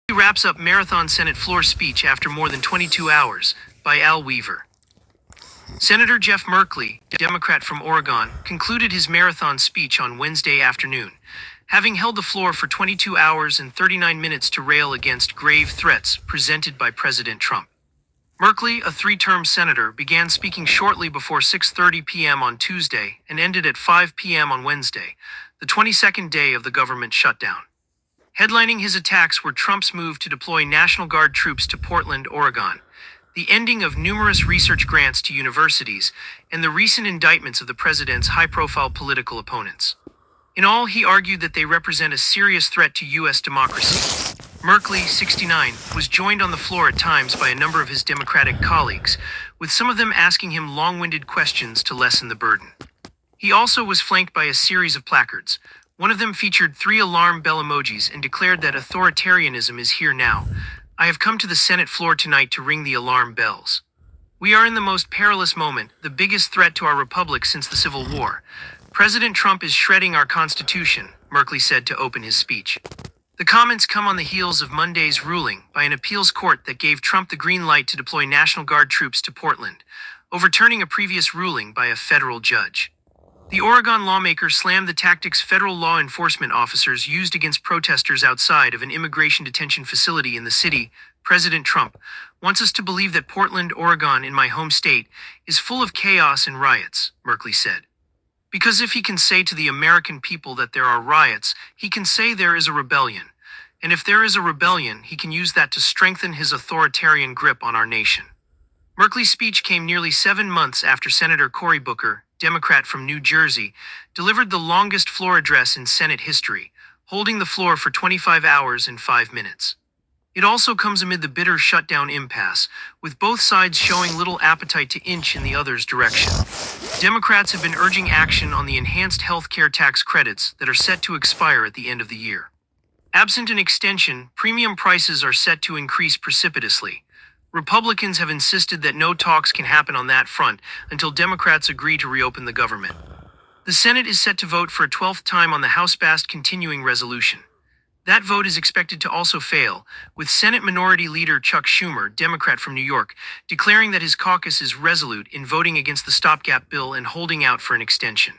He wraps up marathon Senate floor speech after more than 22 hours, by Al Weaver. Senator Jeff Merkley, Democrat from Oregon, concluded his marathon speech on Wednesday afternoon, having held the floor for 22 hours and 39 minutes to rail against grave threats presented by President Trump. Merkley, a three-term senator, began speaking shortly before 6:30 p.m. on Tuesday and ended at 5 p.m. on Wednesday, the 22nd day of the government shutdown. Headlining his attacks were Trump's move to deploy National Guard troops to Portland, Oregon, the ending of numerous research grants to universities, and the recent indictments of the president's high-profile political opponents. In all, he argued that they represent a serious threat to U.S. democracy. Merkley, 69, was joined on the floor at times by a number of his Democratic colleagues, with some of them asking him long-winded questions to lessen the burden. He also was flanked by a series of placards. One of them featured 3 alarm bell emojis and declared that authoritarianism is here now. I have come to the Senate floor tonight to ring the alarm bells. We are in the most perilous moment, the biggest threat to our republic since the Civil War. President Trump is shredding our Constitution, Merkley said to open his speech. The comments come on the heels of Monday's ruling by an appeals court that gave Trump the green light to deploy National Guard troops to Portland, overturning a previous ruling by a federal judge. The Oregon lawmaker slammed the tactics federal law enforcement officers used against protesters outside of an immigration detention facility in the city. President Trump wants us to believe that Portland, Oregon, in my home state, is full of chaos and riots, Merkley said. Because if he can say to the American people that there are riots, he can say there is a rebellion. And if there is a rebellion, he can use that to strengthen his authoritarian grip on our nation. Merkley's speech came nearly 7 months after Senator Cory Booker, Democrat from New Jersey, delivered the longest floor address in Senate history, holding the floor for 25 hours and 5 minutes. It also comes amid the bitter shutdown impasse, with both sides showing little appetite to inch in the other's direction. Democrats have been urging action on the enhanced health care tax credits that are set to expire at the end of the year. Absent an extension, premium prices are set to increase precipitously. Republicans have insisted that no talks can happen on that front until Democrats agree to reopen the government. The Senate is set to vote for a 12th time on the House-passed continuing resolution. That vote is expected to also fail, with Senate Minority Leader Chuck Schumer, Democrat from New York, declaring that his caucus is resolute in voting against the stopgap bill and holding out for an extension.